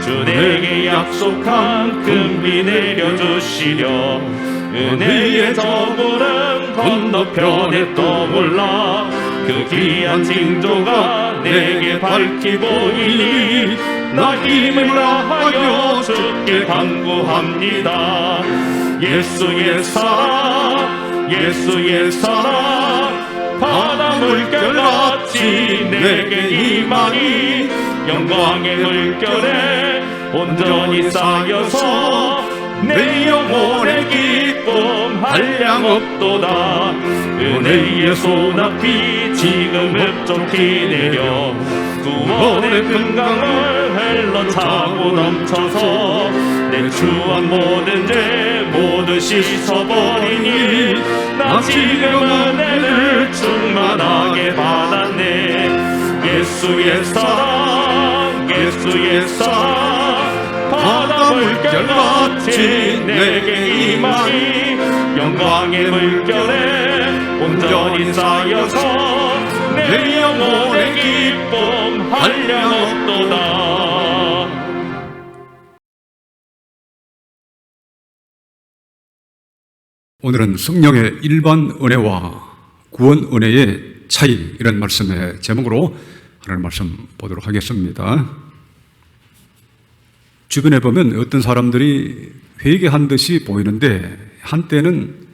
주 내게 약속한 금비 내려주시려 은혜의 저물은 건너편에 떠올라 그 귀한 징조가 내게 밝히 보이니 나 힘을 다하여 주께 간구합니다. 예수의 사랑 예수의 사랑 바다 물결같이 내게 임하니 영광의 물결에 온전히 쌓여서 내 영혼의 기쁨 한량없도다. 은혜의 소낙비 지금 흡족히 내려 구원의 금강을 흘러 차고 넘쳐서 내 추한 모든 죄 모두 씻어버리니 나 지금 은혜를 충만하게 받았네. 예수의 사랑 예수의 사랑 바다 물결같이 내게 임하니 영광의 물결에 온전히 쌓여서 내 영혼의 기쁨 한량없도다. 오늘은 성령의 일반 은혜와 구원 은혜의 차이, 이런 말씀의 제목으로 하나님 말씀 보도록 하겠습니다. 주변에 보면 어떤 사람들이 회개한 듯이 보이는데 한때는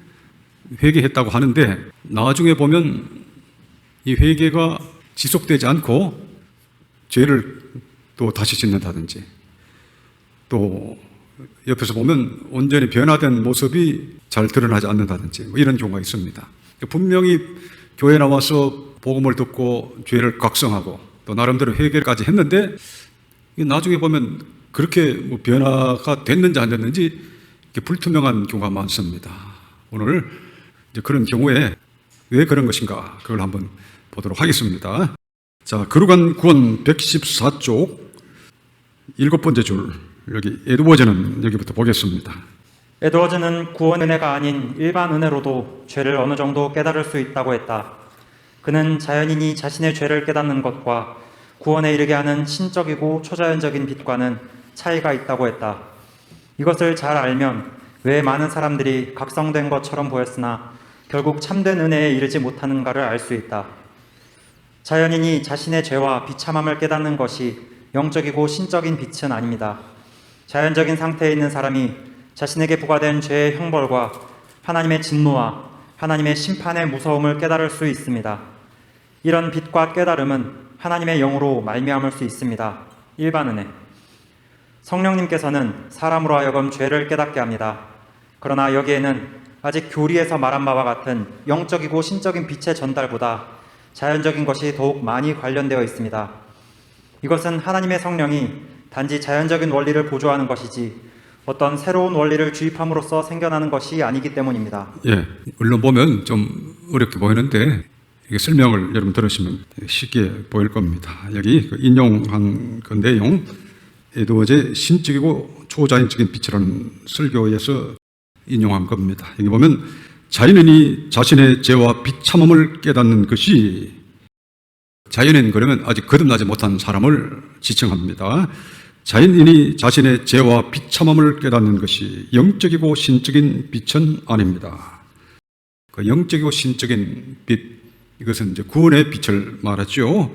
회개했다고 하는데 나중에 보면 이 회개가 지속되지 않고 죄를 또 다시 짓는다든지, 또 옆에서 보면 온전히 변화된 모습이 잘 드러나지 않는다든지 이런 경우가 있습니다. 분명히 교회 나와서 복음을 듣고 죄를 각성하고 또 나름대로 회개까지 했는데 나중에 보면 그렇게 변화가 됐는지 안 됐는지 불투명한 경우가 많습니다. 오늘 이제 그런 경우에 왜 그런 것인가, 그걸 한번 보도록 하겠습니다. 자, 거룩한 구원 114쪽 7번째 줄, 여기 에드워즈는 여기부터 보겠습니다. 에드워즈는 구원 은혜가 아닌 일반 은혜로도 죄를 어느 정도 깨달을 수 있다고 했다. 그는 자연인이 자신의 죄를 깨닫는 것과 구원에 이르게 하는 신적이고 초자연적인 빛과는 차이가 있다고 했다. 이것을 잘 알면 왜 많은 사람들이 각성된 것처럼 보였으나 결국 참된 은혜에 이르지 못하는가를 알 수 있다. 자연인이 자신의 죄와 비참함을 깨닫는 것이 영적이고 신적인 빛은 아닙니다. 자연적인 상태에 있는 사람이 자신에게 부과된 죄의 형벌과 하나님의 진노와 하나님의 심판의 무서움을 깨달을 수 있습니다. 이런 빛과 깨달음은 하나님의 영으로 말미암을 수 있습니다. 일반 은혜. 성령님께서는 사람으로 하여금 죄를 깨닫게 합니다. 그러나 여기에는 아직 교리에서 말한 바와 같은 영적이고 신적인 빛의 전달보다 자연적인 것이 더욱 많이 관련되어 있습니다. 이것은 하나님의 성령이 단지 자연적인 원리를 보조하는 것이지 어떤 새로운 원리를 주입함으로써 생겨나는 것이 아니기 때문입니다. 예, 물론 보면 좀 어렵게 보이는데 이게 설명을 여러분 들으시면 쉽게 보일 겁니다. 여기 인용한 그 내용, 에드워즈의 신적이고 초자연적인 빛이라는 설교에서 인용한 겁니다. 여기 보면 자연인이 자신의 죄와 비참함을 깨닫는 것이, 자연인 그러면 아직 거듭나지 못한 사람을 지칭합니다. 자연인이 자신의 죄와 비참함을 깨닫는 것이 영적이고 신적인 빛은 아닙니다. 그 영적이고 신적인 빛, 이것은 이제 구원의 빛을 말하죠.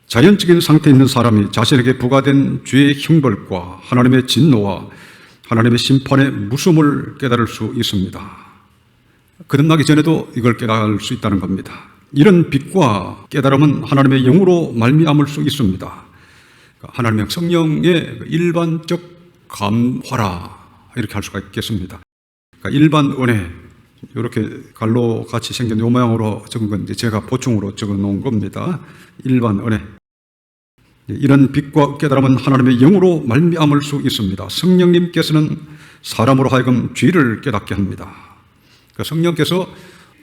자연적인 상태에 있는 사람이 자신에게 부과된 죄의 형벌과 하나님의 진노와 하나님의 심판의 무서움을 깨달을 수 있습니다. 거듭나기 전에도 이걸 깨달을 수 있다는 겁니다. 이런 빛과 깨달음은 하나님의 영으로 말미암을 수 있습니다. 하나님의 성령의 일반적 감화라, 이렇게 할 수가 있겠습니다. 그러니까 일반 은혜, 이렇게 갈로 같이 생긴 요 모양으로 적은 건 이제 제가 보충으로 적어 놓은 겁니다. 일반 은혜. 이런 빛과 깨달음은 하나님의 영으로 말미암을 수 있습니다. 성령님께서는 사람으로 하여금 죄를 깨닫게 합니다. 그러니까 성령께서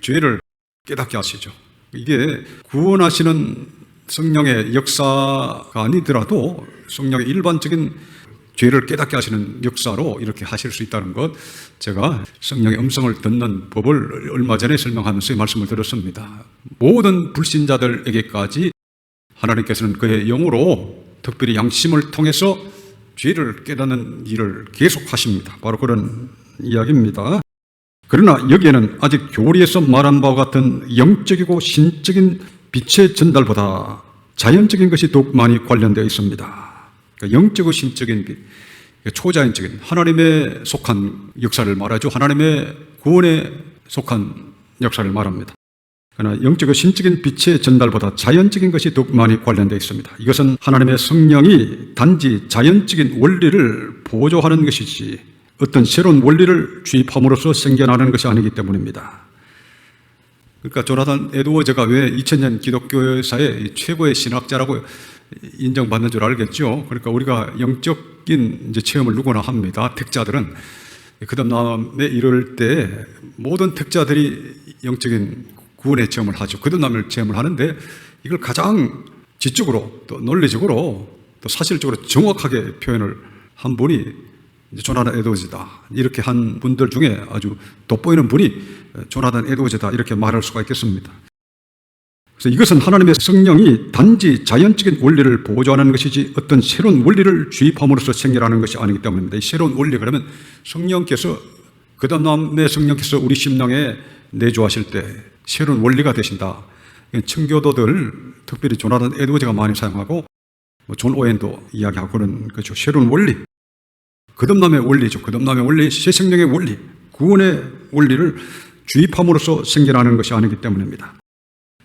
죄를 깨닫게 하시죠. 이게 구원하시는 성령의 역사가 아니더라도 성령의 일반적인 죄를 깨닫게 하시는 역사로 이렇게 하실 수 있다는 것, 제가 성령의 음성을 듣는 법을 얼마 전에 설명하면서 말씀을 드렸습니다. 모든 불신자들에게까지 하나님께서는 그의 영으로 특별히 양심을 통해서 죄를 깨닫는 일을 계속하십니다. 바로 그런 이야기입니다. 그러나 여기에는 아직 교리에서 말한 바와 같은 영적이고 신적인 빛의 전달보다 자연적인 것이 더욱 많이 관련되어 있습니다. 그러니까 영적이고 신적인 빛, 초자연적인 하나님에 속한 역사를 말하죠. 하나님의 구원에 속한 역사를 말합니다. 그러나 영적이고 신적인 빛의 전달보다 자연적인 것이 더욱 많이 관련되어 있습니다. 이것은 하나님의 성령이 단지 자연적인 원리를 보조하는 것이지 어떤 새로운 원리를 주입함으로써 생겨나는 것이 아니기 때문입니다. 그러니까 조나단 에드워즈가 왜 2000년 기독교사의 최고의 신학자라고 인정받는 줄 알겠죠. 그러니까 우리가 영적인 이제 체험을 누구나 합니다. 택자들은 거듭남에 이를 때 모든 택자들이 영적인 구원의 체험을 하죠. 거듭남을 체험을 하는데 이걸 가장 지적으로 또 논리적으로 또 사실적으로 정확하게 표현을 한 분이 조나단 에드워즈다. 이렇게 한 분들 중에 아주 돋보이는 분이 조나단 에드워즈다. 이렇게 말할 수가 있겠습니다. 그래서 이것은 하나님의 성령이 단지 자연적인 원리를 보조하는 것이지 어떤 새로운 원리를 주입함으로써 생겨나는 것이 아니기 때문입니다. 이 새로운 원리, 그러면 성령께서, 거듭남의 성령께서 우리 심령에 내주하실 때 새로운 원리가 되신다. 청교도들, 특별히 조나단 에드워즈가 많이 사용하고 존 오웬도 이야기하고 그런 거죠. 새로운 원리. 거듭남의 원리죠. 거듭남의 원리, 새 생명의 원리, 구원의 원리를 주입함으로써 생겨나는 것이 아니기 때문입니다.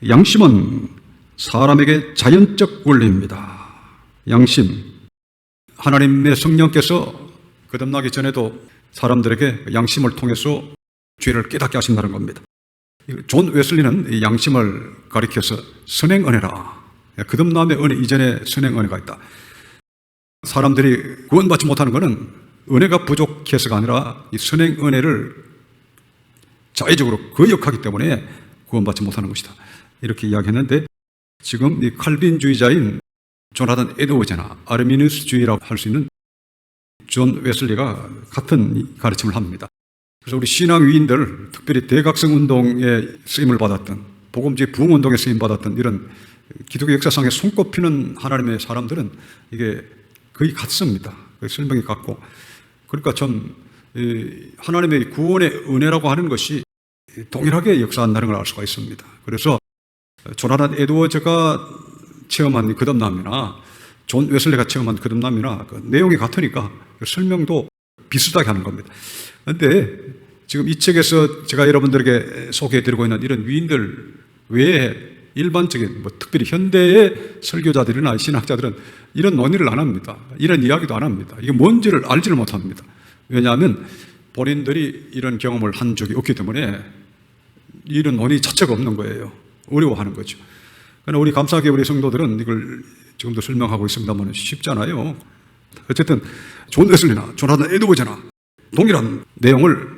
양심은 사람에게 자연적 원리입니다. 양심. 하나님의 성령께서 거듭나기 전에도 사람들에게 양심을 통해서 죄를 깨닫게 하신다는 겁니다. 존 웨슬리는 이 양심을 가리켜서 선행은혜라. 거듭남의 은혜 이전에 선행은혜가 있다. 사람들이 구원받지 못하는 것은 은혜가 부족해서가 아니라 이 선행은혜를 자의적으로 거역하기 때문에 구원받지 못하는 것이다. 이렇게 이야기했는데 지금 이 칼빈주의자인 조나단 에드워즈나 아르미누스주의라고 할 수 있는 존 웨슬리가 같은 가르침을 합니다. 그래서 우리 신앙 위인들, 특별히 대각성 운동에 쓰임을 받았던, 복음주의 부흥운동에 쓰임 받았던 이런 기독교 역사상에 손꼽히는 하나님의 사람들은 이게 거의 같습니다. 설명이 같고, 그러니까 전 하나님의 구원의 은혜라고 하는 것이 동일하게 역사한다는 걸 알 수가 있습니다. 그래서 조나단 에드워즈가 체험한 거듭남이나 존 웨슬리가 체험한 거듭남이나 그 내용이 같으니까 설명도 비슷하게 하는 겁니다. 그런데 지금 이 책에서 제가 여러분들에게 소개해드리고 있는 이런 위인들 외에 일반적인 특별히 현대의 설교자들이나 신학자들은 이런 논의를 안 합니다. 이런 이야기도 안 합니다. 이게 뭔지를 알지를 못합니다. 왜냐하면 본인들이 이런 경험을 한 적이 없기 때문에 이런 논의 자체가 없는 거예요. 어려워하는 거죠. 그러나 우리 감사하게 우리 성도들은 이걸 지금도 설명하고 있습니다만 쉽잖아요. 어쨌든 존 웨슬리나 조나단 에드워즈나 동일한 내용을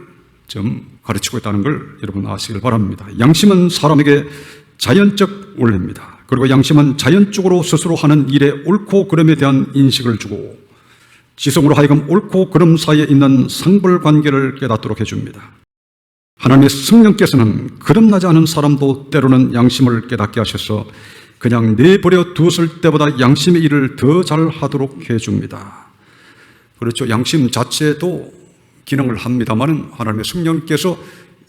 좀 가르치고 있다는 걸 여러분 아시길 바랍니다. 양심은 사람에게 자연적 원리입니다. 그리고 양심은 자연적으로 스스로 하는 일의 옳고 그름에 대한 인식을 주고 지성으로 하여금 옳고 그름 사이에 있는 상벌관계를 깨닫도록 해줍니다. 하나님의 성령께서는 거듭나지 않은 사람도 때로는 양심을 깨닫게 하셔서 그냥 내버려 두었을 때보다 양심의 일을 더 잘하도록 해줍니다. 그렇죠. 양심 자체도 기능을 합니다만 하나님의 성령께서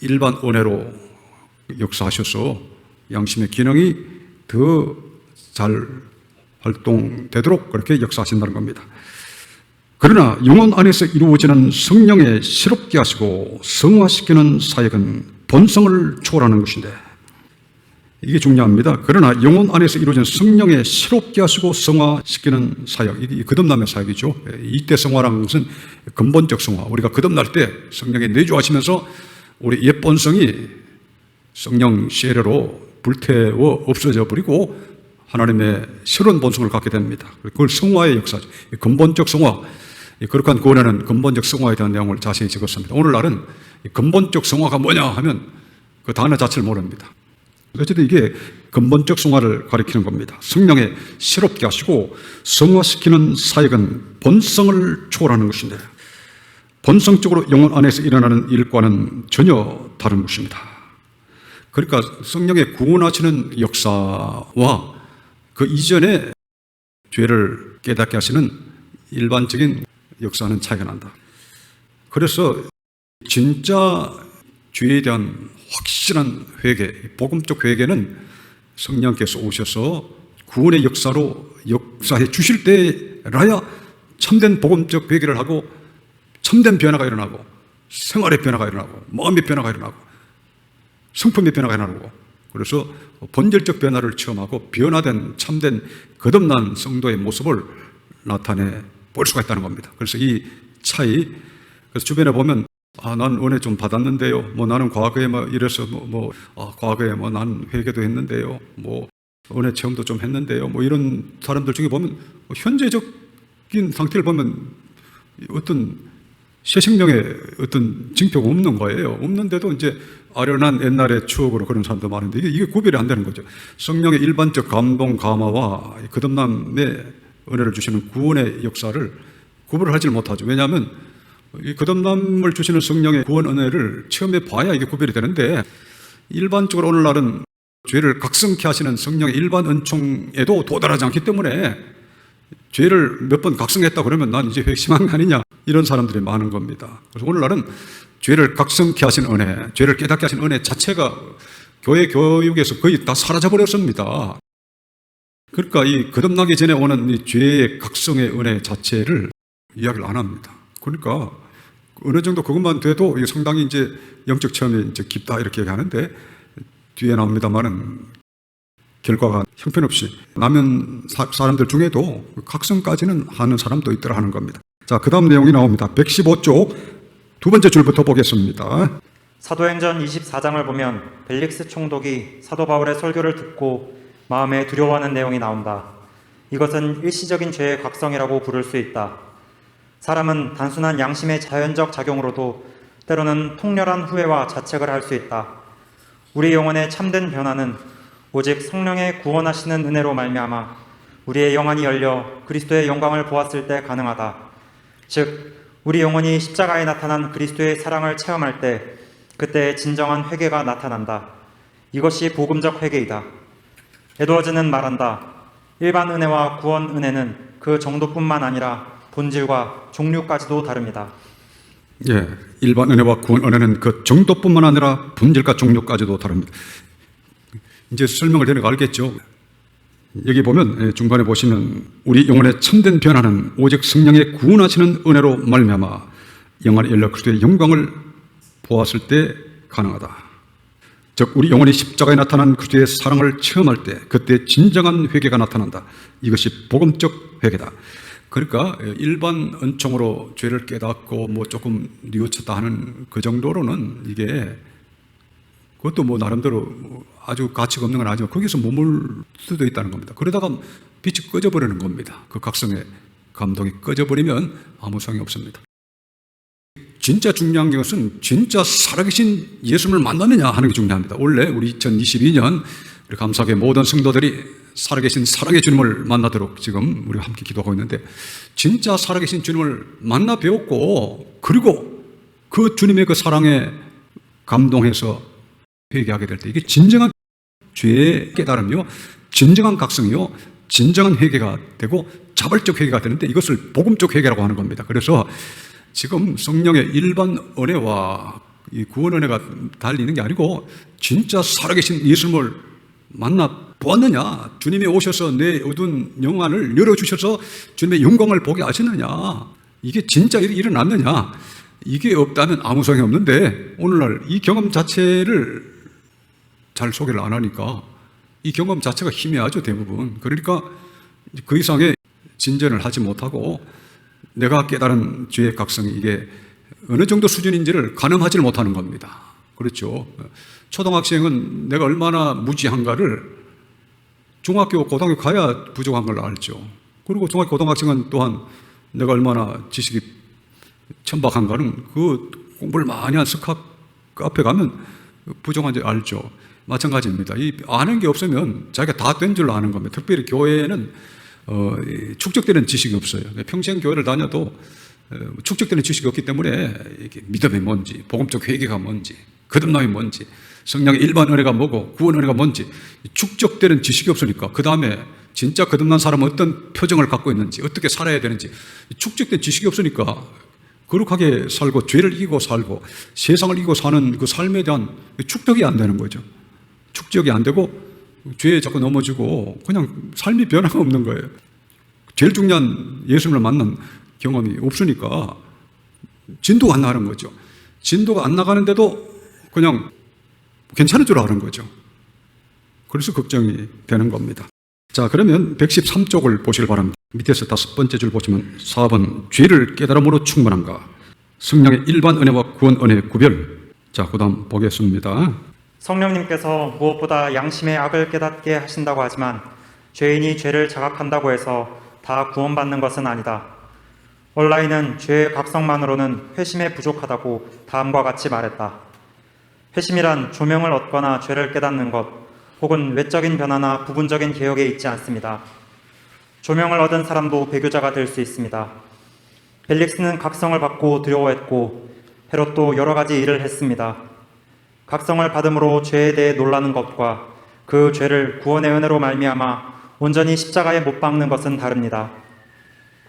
일반 은혜로 역사하셔서 양심의 기능이 더 잘 활동되도록 그렇게 역사하신다는 겁니다. 그러나 영혼 안에서 이루어지는 성령의 새롭게 하시고 성화시키는 사역은 본성을 초월하는 것인데 이게 중요합니다. 그러나 영혼 안에서 이루어지는 성령의 새롭게 하시고 성화시키는 사역, 이게 거듭남의 사역이죠. 이때 성화라는 것은 근본적 성화. 우리가 거듭날 때 성령이 내주하시면서 우리 옛 본성이 성령 세례로 불태워 없어져 버리고 하나님의 새로운 본성을 갖게 됩니다. 그걸 성화의 역사죠. 근본적 성화. 거룩한 구원에는 근본적 성화에 대한 내용을 자세히 적었습니다. 오늘날은 근본적 성화가 뭐냐 하면 그 단어 자체를 모릅니다. 어쨌든 이게 근본적 성화를 가리키는 겁니다. 성령에 새롭게 하시고 성화시키는 사역은 본성을 초월하는 것인데 본성적으로 영혼 안에서 일어나는 일과는 전혀 다른 것입니다. 그러니까 성령의 구원하시는 역사와 그 이전에 죄를 깨닫게 하시는 일반적인 역사는 차이가 난다. 그래서 진짜 죄에 대한 확실한 회개, 복음적 회개는 성령께서 오셔서 구원의 역사로 역사해 주실 때라야 참된 복음적 회개를 하고 참된 변화가 일어나고 생활의 변화가 일어나고 마음의 변화가 일어나고 성품의 변화가 일어나고 그래서 본질적 변화를 체험하고 변화된 참된 거듭난 성도의 모습을 나타내 볼 수가 있다는 겁니다. 그래서 이 차이, 그래서 주변에 보면 난 은혜 좀 받았는데요. 나는 과거에 이래서 과거에 난 회개도 했는데요. 은혜 체험도 좀 했는데요. 이런 사람들 중에 보면 현재적인 상태를 보면 어떤 새 생명의 어떤 징표가 없는 거예요. 없는데도 이제 아련한 옛날의 추억으로 그런 사람도 많은데 이게 구별이 안 되는 거죠. 성령의 일반적 감동, 감화와 거듭남의 은혜를 주시는 구원의 역사를 구별을 하지 못하죠. 왜냐하면 이 거듭남을 주시는 성령의 구원 은혜를 체험해 봐야 이게 구별이 되는데 일반적으로 오늘날은 죄를 각성케 하시는 성령의 일반 은총에도 도달하지 않기 때문에 죄를 몇 번 각성했다 그러면 난 이제 회심한 거 아니냐 이런 사람들이 많은 겁니다. 그래서 오늘날은 죄를 각성케 하신 은혜, 죄를 깨닫게 하신 은혜 자체가 교회 교육에서 거의 다 사라져버렸습니다. 그러니까 이 거듭나기 전에 오는 이 죄의 각성의 은혜 자체를 이야기를 안 합니다. 그러니까 어느 정도 그것만 돼도 상당히 이제 영적 체험이 이제 깊다 이렇게 얘기하는데 뒤에 나옵니다만은 결과가 형편없이 남은 사람들 중에도 각성까지는 하는 사람도 있더라 하는 겁니다. 자, 그 다음 내용이 나옵니다. 115쪽 두 번째 줄부터 보겠습니다. 사도행전 24장을 보면 벨릭스 총독이 사도 바울의 설교를 듣고 마음에 두려워하는 내용이 나온다. 이것은 일시적인 죄의 각성이라고 부를 수 있다. 사람은 단순한 양심의 자연적 작용으로도 때로는 통렬한 후회와 자책을 할 수 있다. 우리 영혼의 참된 변화는 오직 성령의 구원하시는 은혜로 말미암아 우리의 영안이 열려 그리스도의 영광을 보았을 때 가능하다. 즉 우리 영혼이 십자가에 나타난 그리스도의 사랑을 체험할 때 그때 진정한 회개가 나타난다. 이것이 복음적 회개이다. 에드워즈는 말한다. 일반 은혜와 구원 은혜는 그 정도뿐만 아니라 본질과 종류까지도 다릅니다. 예, 일반 은혜와 구원 은혜는 그 정도뿐만 아니라 본질과 종류까지도 다릅니다. 이제 설명을 되는 거 알겠죠? 여기 보면 중간에 보시면 우리 영혼의 참된 변화는 오직 성령의 구원하시는 은혜로 말미암아 영안이 열려 그리스도의 영광을 보았을 때 가능하다. 즉 우리 영혼이 십자가에 나타난 그리스도의 사랑을 체험할 때 그때 진정한 회개가 나타난다. 이것이 복음적 회개다. 그러니까 일반 은총으로 죄를 깨닫고 조금 뉘우쳤다 하는 그 정도로는 이게 그것도 나름대로 아주 가치가 없는 건 아니지만 거기서 머물 수도 있다는 겁니다. 그러다가 빛이 꺼져버리는 겁니다. 그 각성의 감동이 꺼져버리면 아무 소용이 없습니다. 진짜 중요한 것은 진짜 살아계신 예수님을 만나느냐 하는 게 중요합니다. 원래 우리 2022년 우리 감사교회 모든 성도들이 살아계신 사랑의 주님을 만나도록 지금 우리가 함께 기도하고 있는데 진짜 살아계신 주님을 만나 배웠고 그리고 그 주님의 그 사랑에 감동해서 회개하게 될 때 이게 진정한 죄의 깨달음이요 진정한 각성이요 진정한 회개가 되고 자발적 회개가 되는데 이것을 복음적 회개라고 하는 겁니다. 그래서 지금 성령의 일반 은혜와 이 구원 은혜가 달리는 게 아니고 진짜 살아계신 예수님을 만나 보았느냐, 주님이 오셔서 내 어두운 영안을 열어주셔서 주님의 영광을 보게 하시느냐, 이게 진짜 일어났느냐, 이게 없다면 아무 소용이 없는데 오늘날 이 경험 자체를 잘 소개를 안 하니까 이 경험 자체가 희미하죠, 대부분. 그러니까 그 이상의 진전을 하지 못하고 내가 깨달은 죄의 각성이 이게 어느 정도 수준인지를 가늠하지 못하는 겁니다. 그렇죠. 초등학생은 내가 얼마나 무지한가를 중학교, 고등학교 가야 부족한 걸 알죠. 그리고 중학교, 고등학생은 또한 내가 얼마나 지식이 천박한가는 그 공부를 많이 한 석학 앞에 가면 부족한지 알죠. 마찬가지입니다. 이 아는 게 없으면 자기가 다 된 줄로 아는 겁니다. 특별히 교회에는 축적되는 지식이 없어요. 평생 교회를 다녀도 축적되는 지식이 없기 때문에 이게 믿음이 뭔지, 복음적 회개가 뭔지, 거듭남이 뭔지, 성령의 일반 은혜가 뭐고 구원 은혜가 뭔지 축적되는 지식이 없으니까 그 다음에 진짜 거듭난 사람은 어떤 표정을 갖고 있는지, 어떻게 살아야 되는지 축적된 지식이 없으니까 거룩하게 살고 죄를 이기고 살고 세상을 이기고 사는 그 삶에 대한 축적이 안 되는 거죠. 축적이 안 되고 죄에 자꾸 넘어지고 그냥 삶이 변화가 없는 거예요. 제일 중요한 예수님을 만난 경험이 없으니까 진도가 안 나가는 거죠. 진도가 안 나가는데도 그냥 괜찮은 줄 아는 거죠. 그래서 걱정이 되는 겁니다. 자, 그러면 113쪽을 보시길 바랍니다. 밑에서 5번째 줄 보시면 4번 죄를 깨달음으로 충만한가? 성령의 일반 은혜와 구원 은혜의 구별. 자, 그 다음 보겠습니다. 성령님께서 무엇보다 양심의 악을 깨닫게 하신다고 하지만 죄인이 죄를 자각한다고 해서 다 구원받는 것은 아니다. 온라인은 죄의 각성만으로는 회심에 부족하다고 다음과 같이 말했다. 회심이란 조명을 얻거나 죄를 깨닫는 것, 혹은 외적인 변화나 부분적인 개혁에 있지 않습니다. 조명을 얻은 사람도 배교자가 될 수 있습니다. 벨릭스는 각성을 받고 두려워했고 헤롯도 여러 가지 일을 했습니다. 각성을 받음으로 죄에 대해 놀라는 것과 그 죄를 구원의 은혜로 말미암아 온전히 십자가에 못 박는 것은 다릅니다.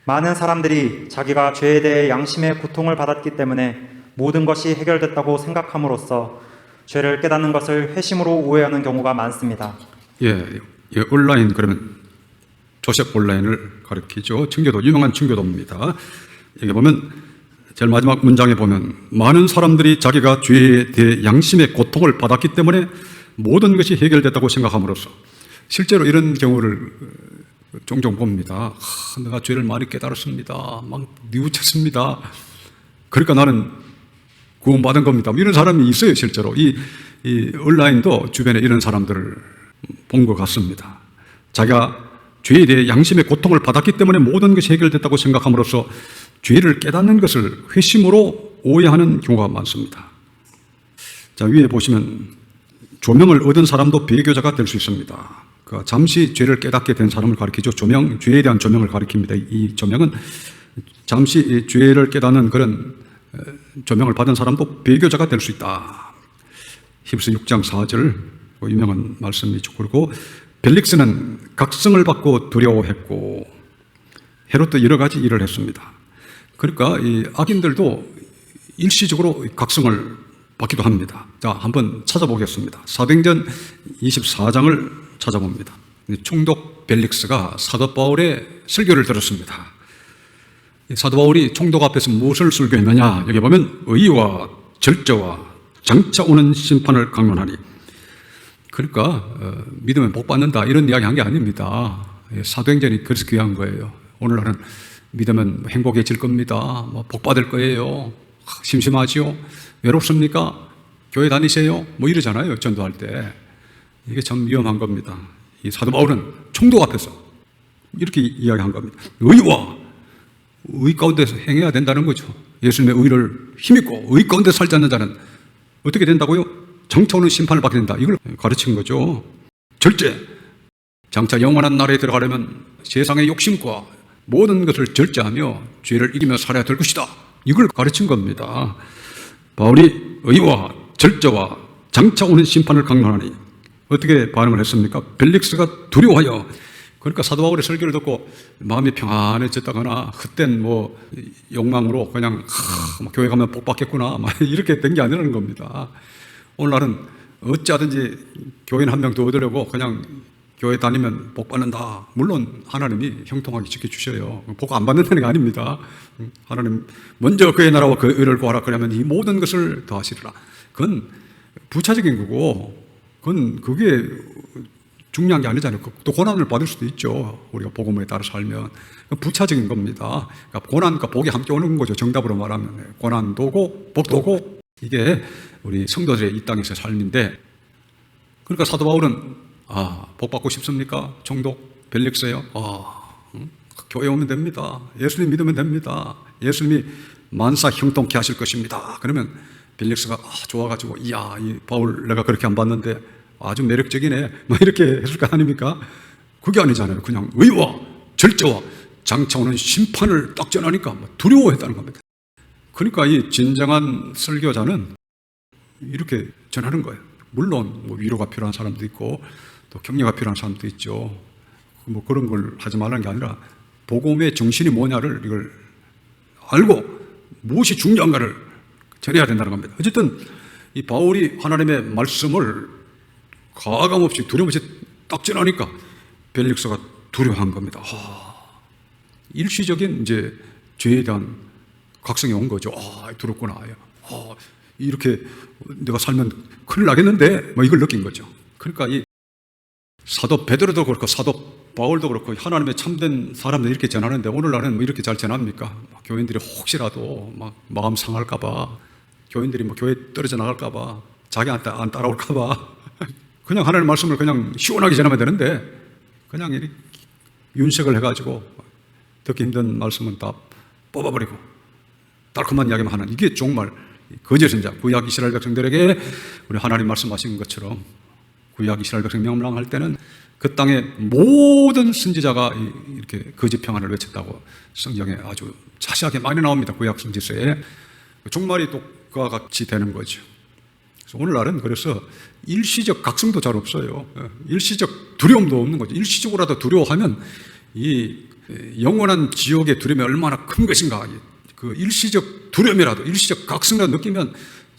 많은 사람들이 자기가 죄에 대해 양심의 고통을 받았기 때문에 모든 것이 해결됐다고 생각함으로써 죄를 깨닫는 것을 회심으로 오해하는 경우가 많습니다. 예, 온라인 그러면 조셉 온라인을 가리키죠. 청교도, 유명한 청교도입니다. 여기 보면 제일 마지막 문장에 보면 많은 사람들이 자기가 죄에 대해 양심의 고통을 받았기 때문에 모든 것이 해결됐다고 생각함으로써 실제로 이런 경우를 종종 봅니다. 내가 죄를 많이 깨달았습니다. 막 뉘우쳤습니다. 그러니까 나는 구원받은 겁니다. 이런 사람이 있어요, 실제로. 이 온라인도 주변에 이런 사람들을 본 것 같습니다. 자기가 죄에 대해 양심의 고통을 받았기 때문에 모든 것이 해결됐다고 생각함으로써 죄를 깨닫는 것을 회심으로 오해하는 경우가 많습니다. 자, 위에 보시면 조명을 얻은 사람도 배교자가 될 수 있습니다. 잠시 죄를 깨닫게 된 사람을 가리키죠. 조명, 죄에 대한 조명을 가리킵니다. 이 조명은 잠시 죄를 깨닫는 그런 조명을 받은 사람도 배교자가 될 수 있다. 히브리서 6장 4절 유명한 말씀이죠. 그리고 벨릭스는 각성을 받고 두려워했고 헤롯도 여러 가지 일을 했습니다. 그러니까 이 악인들도 일시적으로 각성을 받기도 합니다. 자, 한번 찾아보겠습니다. 사도행전 24장을 찾아봅니다. 총독 벨릭스가 사도 바울의 설교를 들었습니다. 사도 바울이 총독 앞에서 무엇을 설교했느냐? 여기 보면 의와 절제와 장차 오는 심판을 강론하니. 그러니까 믿으면 복 받는다 이런 이야기 한 게 아닙니다. 사도행전이 그래서 귀한 거예요. 오늘날은 믿으면 행복해질 겁니다. 복 받을 거예요. 심심하지요? 외롭습니까? 교회 다니세요? 이러잖아요. 전도할 때. 이게 참 위험한 겁니다. 이 사도 바울은 총독 앞에서 이렇게 이야기한 겁니다. 의와 의 가운데서 행해야 된다는 거죠. 예수님의 의를 힘입고 의 가운데 살지 않는 자는 어떻게 된다고요? 장차 오는 심판을 받게 된다. 이걸 가르친 거죠. 절제. 장차 영원한 나라에 들어가려면 세상의 욕심과 모든 것을 절제하며 죄를 이기며 살아야 될 것이다. 이걸 가르친 겁니다. 바울이 의와 절제와 장차 오는 심판을 강론하니 어떻게 반응을 했습니까? 벨릭스가 두려워하여. 그러니까 사도 바울의 설교를 듣고 마음이 평안해졌다거나 헛된 욕망으로 그냥 교회 가면 복 받겠구나 이렇게 된 게 아니라는 겁니다. 오늘날은 어찌하든지 교인 한 명 더 얻으려고 그냥 교회 다니면 복 받는다. 물론 하나님이 형통하게 지켜주셔요. 복 안 받는다는 게 아닙니다. 하나님 먼저 그의 나라와 그의 의를 구하라. 그러면 이 모든 것을 더하시리라. 그건 부차적인 거고 그게 중요한 게 아니잖아요. 또 고난을 받을 수도 있죠. 우리가 복음에 따라 살면. 부차적인 겁니다. 그러니까 고난과 복이 함께 오는 거죠. 정답으로 말하면. 고난도 오고 복도 오고. 이게 우리 성도들의 이 땅에서의 삶인데, 그러니까 사도 바울은 복 받고 싶습니까? 총독 벨릭스예요. 교회 오면 됩니다. 예수님 믿으면 됩니다. 예수님이 만사 형통케 하실 것입니다. 그러면 벨릭스가 좋아가지고 이 바울 내가 그렇게 안 봤는데 아주 매력적이네 이렇게 했을 거 아닙니까? 그게 아니잖아요. 그냥 의와 절제와 장차 오는 심판을 딱 전하니까 두려워했다는 겁니다. 그러니까 이 진정한 설교자는 이렇게 전하는 거예요. 물론 위로가 필요한 사람도 있고 또 격려가 필요한 사람도 있죠. 뭐 그런 걸 하지 말라는 게 아니라 복음의 정신이 뭐냐를 이걸 알고 무엇이 중요한가를 전해야 된다는 겁니다. 어쨌든 이 바울이 하나님의 말씀을 가감없이 두려움없이 딱 전하니까 벨릭스가 두려워한 겁니다. 일시적인 이제 죄에 대한 각성이 온 거죠. 두렵구나. 이렇게 내가 살면 큰일 나겠는데, 뭐 이걸 느낀 거죠. 그러니까 이 사도 베드로도 그렇고 사도 바울도 그렇고 하나님의 참된 사람들 이렇게 전하는데 오늘날은 뭐 이렇게 잘 전합니까? 교인들이 혹시라도 막 마음 상할까봐, 교인들이 뭐 교회 떨어져 나갈까봐, 자기한테 안 따라올까봐, 그냥 하나님의 말씀을 그냥 시원하게 전하면 되는데, 그냥 이렇게 윤색을 해가지고 듣기 힘든 말씀은 다 뽑아버리고 달콤한 이야기만 하는, 이게 정말 거짓 선자, 구약 이스라엘 백성들에게 우리 하나님 말씀하신 것처럼 구약 이스라엘 백성 명령할 때는 그 땅의 모든 선지자가 이렇게 거짓 평안을 외쳤다고 성경에 아주 자세하게 많이 나옵니다. 구약 선지서에. 종말이 똑과 같이 되는 거죠. 그래서 오늘날은 그래서 일시적 각성도 잘 없어요. 일시적 두려움도 없는 거죠. 일시적으로라도 두려워하면 이 영원한 지옥의 두려움이 얼마나 큰 것인가. 그 일시적 두려움이라도, 일시적 각성이라도 느끼면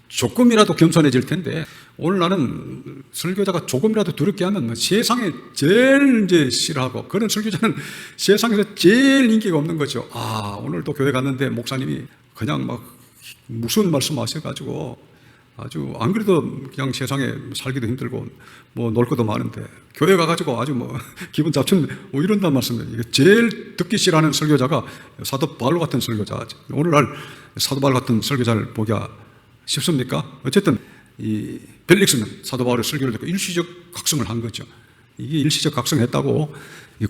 조금이라도 겸손해질 텐데, 오늘날은 설교자가 조금이라도 두렵게 하면 뭐 세상에 제일 이제 싫어하고, 그런 설교자는 세상에서 제일 인기가 없는 거죠. 오늘도 교회 갔는데 목사님이 그냥 막 무슨 말씀 하셔가지고 아주 안 그래도 그냥 세상에 살기도 힘들고 뭐 놀 것도 많은데 교회 가가지고 아주 뭐 기분 잡춘 뭐 이런단 말씀이에요. 제일 듣기 싫어하는 설교자가 사도 바울 같은 설교자. 오늘날 사도 바울 같은 설교자를 보기가 쉽습니까? 어쨌든 이 벨릭스는 사도 바울의 설교를 듣고 일시적 각성을 한 거죠. 이게 일시적 각성했다고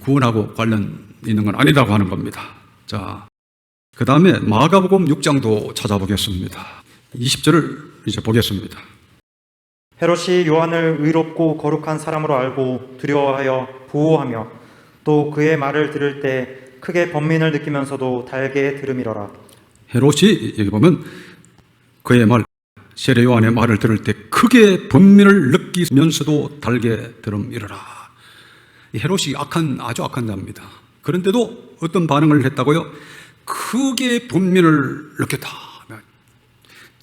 구원하고 관련 있는 건 아니라고 하는 겁니다. 자, 그 다음에 마가복음 6장도 찾아보겠습니다. 20절을 이제 보겠습니다. 헤롯이 요한을 의롭고 거룩한 사람으로 알고 두려워하여 보호하며 또 그의 말을 들을 때 크게 번민을 느끼면서도 달게 들음이러라. 헤롯이 여기 보면 그의 말, 세례 요한의 말을 들을 때 크게 번민을 느끼면서도 달게 들음이러라. 헤롯이 아주 악한 자입니다. 그런데도 어떤 반응을 했다고요? 크게 번민을 느꼈다.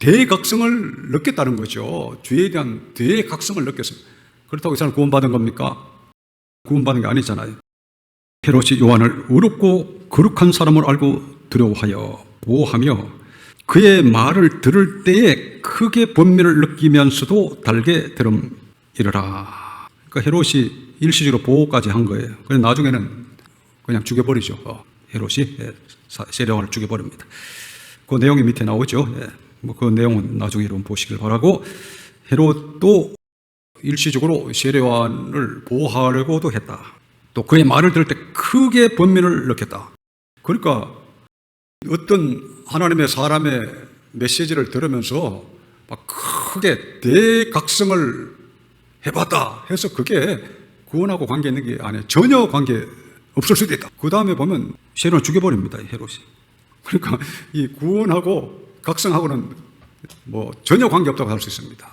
대각성을 느꼈다는 거죠. 죄에 대한 대각성을 느꼈습니다. 그렇다고 이 사람 구원받은 겁니까? 구원받은 게 아니잖아요. 헤롯이 요한을 의롭고 거룩한 사람을 알고 두려워하여 보호하며 그의 말을 들을 때에 크게 번민을 느끼면서도 달게 들음이러라. 그러니까 헤롯이 일시적으로 보호까지 한 거예요. 그래서 나중에는 그냥 죽여버리죠. 헤롯이 세례요한을 죽여버립니다. 그 내용이 밑에 나오죠. 뭐 그 내용은 나중에 여러분 보시길 바라고, 헤롯도 일시적으로 세례요한을 보호하려고도 했다. 또 그의 말을 들을 때 크게 번민을 느꼈다. 그러니까 어떤 하나님의 사람의 메시지를 들으면서 막 크게 대각성을 해봤다 해서 그게 구원하고 관계 있는 게 아니에요. 전혀 관계 없을 수도 있다. 그 다음에 보면 세례요한을 죽여버립니다. 헤롯이. 그러니까 이 구원하고 각성하고는 뭐 전혀 관계없다고 할 수 있습니다.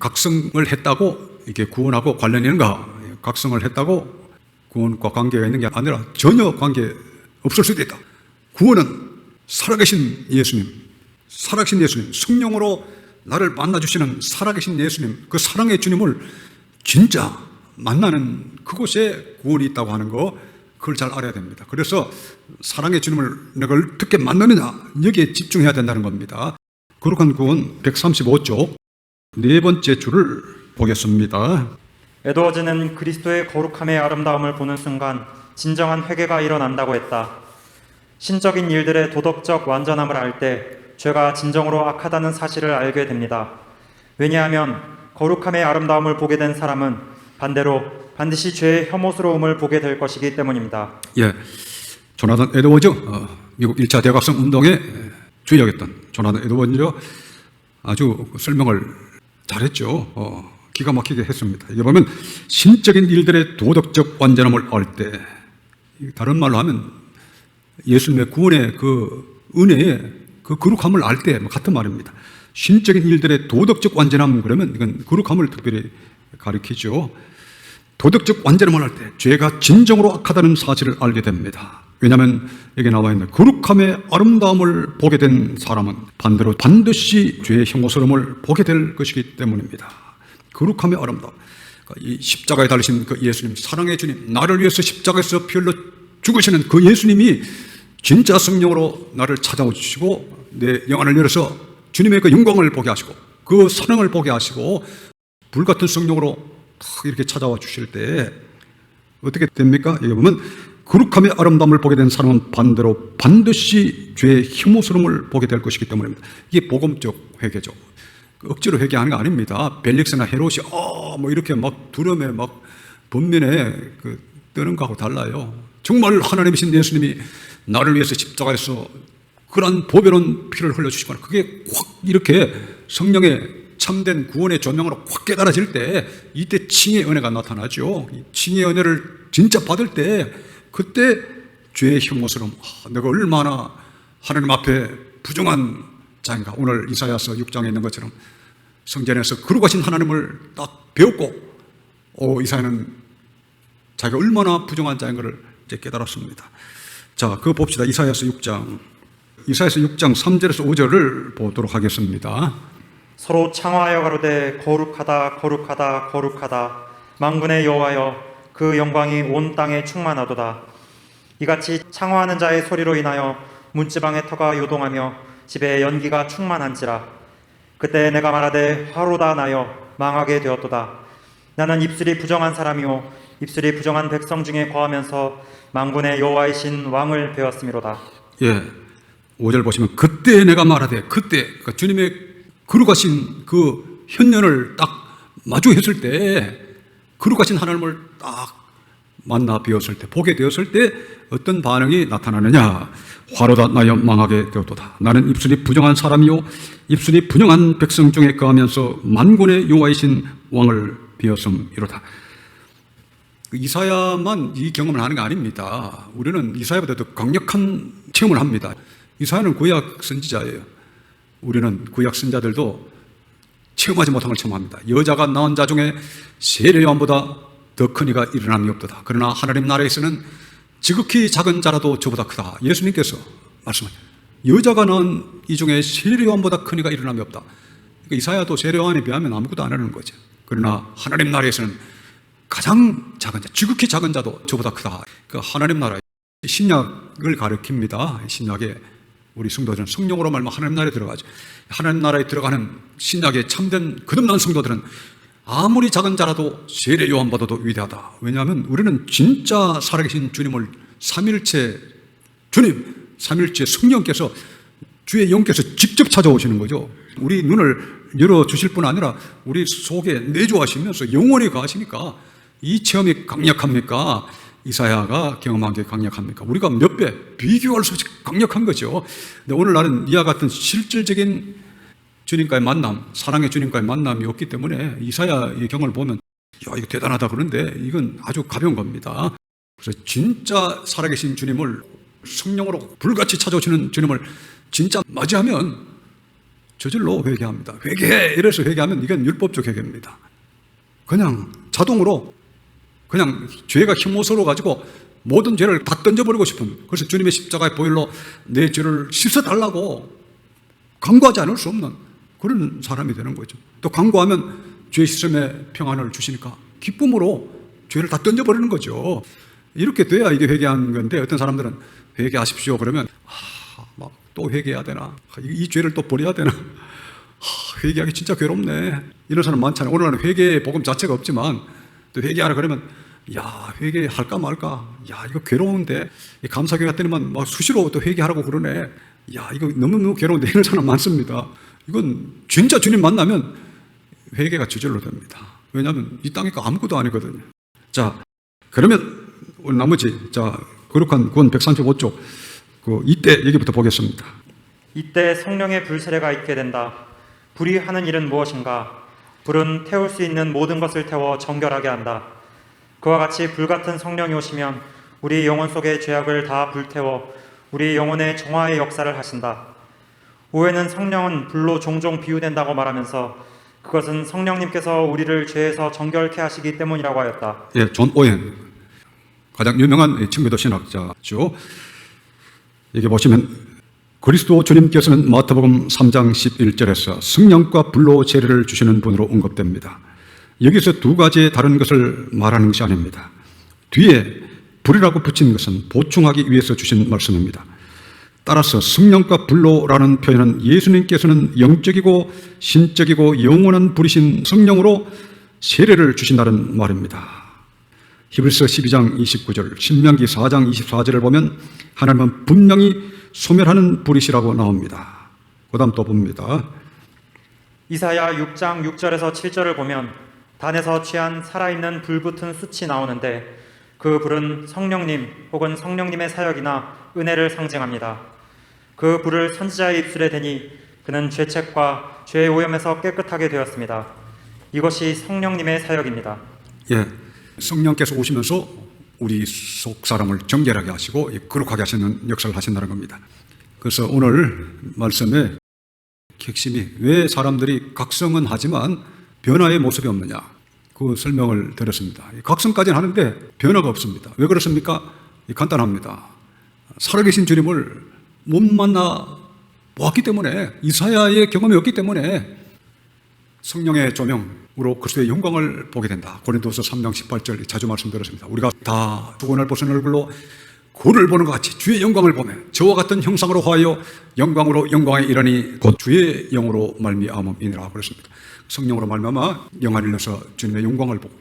각성을 했다고 이게 구원하고 관련이 있는가? 각성을 했다고 구원과 관계가 있는 게 아니라 전혀 관계 없을 수도 있다. 구원은 살아계신 예수님, 성령으로 나를 만나주시는 살아계신 예수님, 그 사랑의 주님을 진짜 만나는 그곳에 구원이 있다고 하는 거, 그걸 잘 알아야 됩니다. 그래서 사랑의 주님을 내가 어떻게 만나느냐, 여기에 집중해야 된다는 겁니다. 거룩한 구원 135쪽 네 번째 줄을 보겠습니다. 에드워즈는 그리스도의 거룩함의 아름다움을 보는 순간 진정한 회개가 일어난다고 했다. 신적인 일들의 도덕적 완전함을 알 때 죄가 진정으로 악하다는 사실을 알게 됩니다. 왜냐하면 거룩함의 아름다움을 보게 된 사람은 반대로 반드시 죄의 혐오스러움을 보게 될 것이기 때문입니다. 조나단 에드워즈, 미국 1차 대각성 운동에 주역했던 조나단 에드워즈 아주 설명을 잘했죠. 기가 막히게 했습니다. 이게 보면 신적인 일들의 도덕적 완전함을 알 때, 다른 말로 하면 예수님의 구원의 그 은혜의 그 거룩함을 알 때 같은 말입니다. 신적인 일들의 도덕적 완전함, 그러면 이건 거룩함을 특별히 가리키죠. 도덕적 완전함을 할 때 죄가 진정으로 악하다는 사실을 알게 됩니다. 왜냐하면 여기 나와 있는 거룩함의 아름다움을 보게 된 사람은 반대로 반드시 죄의 혐오스러움을 보게 될 것이기 때문입니다. 거룩함의 아름다움, 이 십자가에 달리신 그 예수님, 사랑의 주님, 나를 위해서 십자가에서 피 흘려 죽으시는 그 예수님이 진짜 성령으로 나를 찾아오 주시고 내 영안을 열어서 주님의 그 영광을 보게 하시고 그 사랑을 보게 하시고 불같은 성령으로 탁 이렇게 찾아와 주실 때 어떻게 됩니까? 여기 보면 거룩함의 아름다움을 보게 된 사람은 반대로 반드시 죄의 혐오스러움을 보게 될 것이기 때문입니다. 이게 복음적 회개죠. 억지로 회개하는 거 아닙니다. 벨릭스나 헤롯이 뭐 이렇게 막 두려움에 막 번민에 뜨는 거하고 달라요. 정말 하나님이신 예수님이 나를 위해서 십자가에서 그런 보배로운 피를 흘려주시거나 그게 확 이렇게 성령의 참된 구원의 조명으로 확 깨달아질 때 이때 칭의 은혜가 나타나죠. 칭의 은혜를 진짜 받을 때 그때 죄의 혐오스러움, 내가 얼마나 하나님 앞에 부정한 자인가. 오늘 이사야서 6장에 있는 것처럼 성전에서 거룩하신 하나님을 딱 배웠고 이사야는 자기가 얼마나 부정한 자인가를 이제 깨달았습니다. 자, 그거 봅시다. 이사야서 6장 3절에서 5절을 보도록 하겠습니다. 서로 창화하여 가로되 거룩하다 거룩하다 거룩하다 만군의 여호와여 그 영광이 온 땅에 충만하도다. 이같이 창화하는 자의 소리로 인하여 문지방의 터가 요동하며 집에 연기가 충만한지라. 그때 내가 말하되 화로다 나여 망하게 되었도다. 나는 입술이 부정한 사람이요 입술이 부정한 백성 중에 거하면서 만군의 여호와이신 왕을 배웠음이로다. 예, 5절 보시면 그때 내가 말하되 그때 그러니까 주님의 거룩하신 그 현년을 딱 마주했을 때 거룩하신 하나님을 딱 만나 뵈었을 때 보게 되었을 때 어떤 반응이 나타나느냐. 화로다 나여 망하게 되었도다. 나는 입술이 부정한 사람이요 입술이 분영한 백성 중에 거하면서 만군의 여호와이신 왕을 비었음이로다. 이사야만 이 경험을 하는 게 아닙니다. 우리는 이사야보다 더 강력한 체험을 합니다. 이사야는 구약 선지자예요. 우리는 구약 선자들도 체험하지 못한 걸 체험합니다. 여자가 낳은 자 중에 세례 요한보다 더 큰 이가 일어남이 없도다. 그러나 하나님 나라에서는 지극히 작은 자라도 저보다 크다. 예수님께서 말씀하셨죠. 여자가 낳은 이 중에 세례 요한보다 큰 이가 일어남이 없다. 그러니까 이사야도 세례 요한에 비하면 아무것도 안 하는 거죠. 그러나 하나님 나라에서는 가장 작은 자, 지극히 작은 자도 저보다 크다. 그 하나님 나라 신약을 가리킵니다. 신약에 우리 성도들은 성령으로 말하면 하나님 나라에 들어가죠. 하나님 나라에 들어가는 신약의 참된 거듭난 성도들은 아무리 작은 자라도 세례 요한보다도 위대하다. 왜냐하면 우리는 진짜 살아계신 주님을 삼일체 주님, 삼일체 성령께서 주의 영께서 직접 찾아오시는 거죠. 우리 눈을 열어주실 뿐 아니라 우리 속에 내주하시면서 영원히 가시니까 이 체험이 강력합니까? 이사야가 경험한 게 강력합니까? 우리가 몇 배 비교할 수 없이 강력한 거죠. 근데 오늘날은 이와 같은 실질적인 주님과의 만남, 사랑의 주님과의 만남이 없기 때문에 이사야의 경험을 보면 야, 이거 대단하다 그러는데 이건 아주 가벼운 겁니다. 그래서 진짜 살아계신 주님을 성령으로 불같이 찾아오시는 주님을 진짜 맞이하면 저절로 회개합니다. 회개해! 이래서 회개하면 이건 율법적 회개입니다. 그냥 자동으로 그냥 죄가 혐오스러워 가지고 모든 죄를 다 던져버리고 싶은, 그래서 주님의 십자가의 보혈로 내 죄를 씻어달라고 간구하지 않을 수 없는 그런 사람이 되는 거죠. 또 간구하면 죄 씻음의 평안을 주시니까 기쁨으로 죄를 다 던져버리는 거죠. 이렇게 돼야 이게 회개하는 건데, 어떤 사람들은 회개하십시오 그러면 막 또 회개해야 되나, 이 죄를 또 버려야 되나, 회개하기 진짜 괴롭네, 이런 사람 많잖아요. 오늘날은 회개의 복음 자체가 없지만 또 회개하라 그러면 야, 회개할까 말까, 야, 이거 괴로운데, 감사교회 갔더니만 막 수시로 또 회개하라고 그러네, 야, 이거 너무너무 괴로운데, 이런 사람 많습니다. 이건 진짜 주님 만나면 회개가 저절로 됩니다. 왜냐하면 이 땅에 아무것도 아니거든요. 자, 그러면 오늘 나머지, 자, 거룩한 구원 135쪽 이때 얘기부터 보겠습니다. 이때 성령의 불세례가 있게 된다. 불이 하는 일은 무엇인가? 불은 태울 수 있는 모든 것을 태워 정결하게 한다. 그와 같이 불같은 성령이 오시면 우리 영혼 속의 죄악을 다 불태워 우리 영혼의 정화의 역사를 하신다. 오해는 성령은 불로 종종 비유된다고 말하면서 그것은 성령님께서 우리를 죄에서 정결케 하시기 때문이라고 하였다. 예, 존 오웬, 가장 유명한 청교도 신학자죠. 여기 보시면 그리스도 주님께서는 마태복음 3장 11절에서 성령과 불로 세례를 주시는 분으로 언급됩니다. 여기서 두 가지의 다른 것을 말하는 것이 아닙니다. 뒤에 불이라고 붙인 것은 보충하기 위해서 주신 말씀입니다. 따라서 성령과 불로라는 표현은 예수님께서는 영적이고 신적이고 영원한 불이신 성령으로 세례를 주신다는 말입니다. 히브리서 12장 29절, 신명기 4장 24절을 보면 하나님은 분명히 소멸하는 불이시라고 나옵니다. 그 다음 또 봅니다. 이사야 6장 6절에서 7절을 보면 단에서 취한 살아있는 불붙은 숯이 나오는데 그 불은 성령님 혹은 성령님의 사역이나 은혜를 상징합니다. 그 불을 선지자의 입술에 대니 그는 죄책과 죄의 오염에서 깨끗하게 되었습니다. 이것이 성령님의 사역입니다. 예, 성령께서 오시면서 우리 속 사람을 정결하게 하시고 거룩하게 하시는 역사를 하신다는 겁니다. 그래서 오늘 말씀의 핵심이 왜 사람들이 각성은 하지만 변화의 모습이 없느냐, 그 설명을 드렸습니다. 각성까지는 하는데 변화가 없습니다. 왜 그렇습니까? 간단합니다. 살아계신 주님을 못 만나 보았기 때문에, 이사야의 경험이 없기 때문에 성령의 조명으로 그리스도의 영광을 보게 된다. 고린도서 3장 18절 자주 말씀드렸습니다. 우리가 다 주권을 벗은 얼굴로 거울을 보는 것 같이 주의 영광을 보며 저와 같은 형상으로 하여 영광으로 영광에 이르니 곧 주의 영으로 말미암음이니라 그랬습니다. 성령으로 말미암아 영안을 내서 주님의 영광을 보고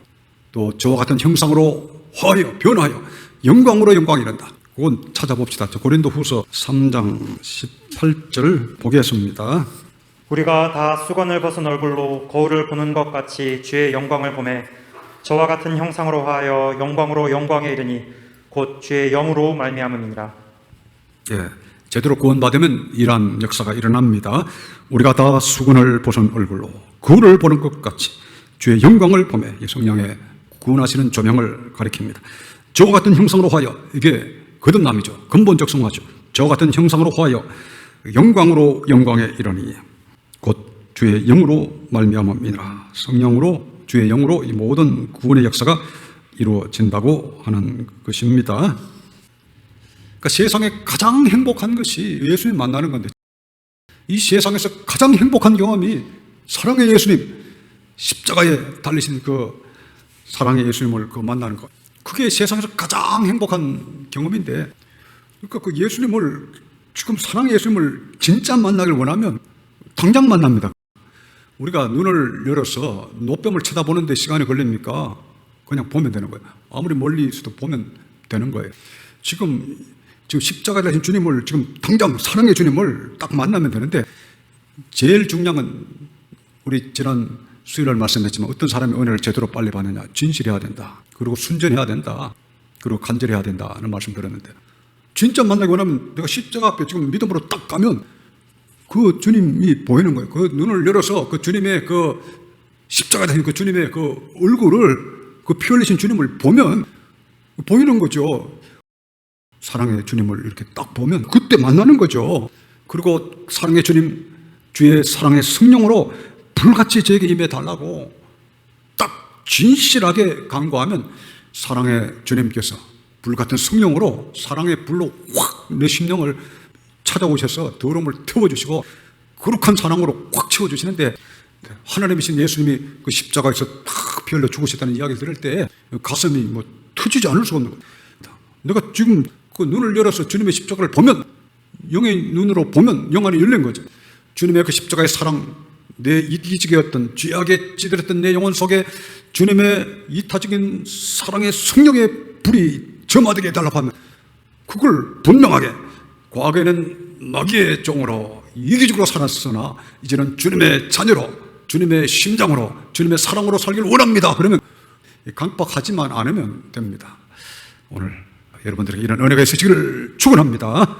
또 저와 같은 형상으로 하여 변하여 영광으로 영광에 이른다. 그건 찾아봅시다. 고린도후서 3장 18절 보겠습니다. 우리가 다 수건을 벗은 얼굴로 거울을 보는 것 같이 주의 영광을 보며 저와 같은 형상으로 하여 영광으로 영광에 이르니 곧 주의 영으로 말미암음이니라. 예, 제대로 구원받으면 이러한 역사가 일어납니다. 우리가 다 수건을 벗은 얼굴로 거울을 보는 것 같이 주의 영광을 보며 성령의 구원하시는 조명을 가리킵니다. 저와 같은 형상으로 하여, 이게 거듭남이죠. 근본적 성화죠. 저와 같은 형상으로 하여 영광으로 영광에 이르니 곧 주의 영으로 말미암음이니라. 성령으로, 주의 영으로 이 모든 구원의 역사가 이루어진다고 하는 것입니다. 그러니까 세상에 가장 행복한 것이 예수님 만나는 건데, 이 세상에서 가장 행복한 경험이 사랑의 예수님, 십자가에 달리신 그 사랑의 예수님을 만나는 것, 그게 세상에서 가장 행복한 경험인데, 그러니까 그 예수님을, 지금 사랑의 예수님을 진짜 만나길 원하면 당장 만납니다. 우리가 눈을 열어서 노뱀을 쳐다보는데 시간이 걸립니까? 그냥 보면 되는 거예요. 아무리 멀리 있어도 보면 되는 거예요. 지금 십자가에 달린 주님을, 지금 당장 사랑의 주님을 딱 만나면 되는데, 제일 중요한 건 우리 지난 수요일 말씀했지만 어떤 사람이 은혜를 제대로 빨리 받느냐, 진실해야 된다. 그리고 순전해야 된다. 그리고 간절해야 된다는 말씀 드렸는데, 진짜 만나기 원하면 내가 십자가 앞에 지금 믿음으로 딱 가면 그 주님이 보이는 거예요. 그 눈을 열어서 그 주님의 그 십자가에 달린 그 주님의 그 얼굴을, 그 피 흘리신 주님을 보면 보이는 거죠. 사랑의 주님을 이렇게 딱 보면 그때 만나는 거죠. 그리고 사랑의 주님, 주의 사랑의 성령으로 불같이 저에게 임해 달라고 딱 진실하게 간구하면 사랑의 주님께서 불같은 성령으로 사랑의 불로 확 내 심령을 찾아오셔서 더러움을 태워주시고 거룩한 사랑으로 확 채워주시는데, 하나님이신 예수님이 그 십자가에서 탁 피 흘려 죽으셨다는 이야기를 들을 때 가슴이 터지지 않을 수가 없는 거예요. 내가 지금 그 눈을 열어서 주님의 십자가를 보면, 영의 눈으로 보면 영안이 열린 거죠. 주님의 그 십자가의 사랑, 내 이기적이었던 죄악에 찌들었던 내 영혼 속에 주님의 이타적인 사랑의 성령의 불이 점화되게 해달라고 하면, 그걸 분명하게, 과거에는 마귀의 종으로 이기적으로 살았으나 이제는 주님의 자녀로, 주님의 심장으로, 주님의 사랑으로 살기를 원합니다. 그러면 강박하지만 않으면 됩니다. 오늘 여러분들에게 이런 은혜가 있으시기를 축원합니다.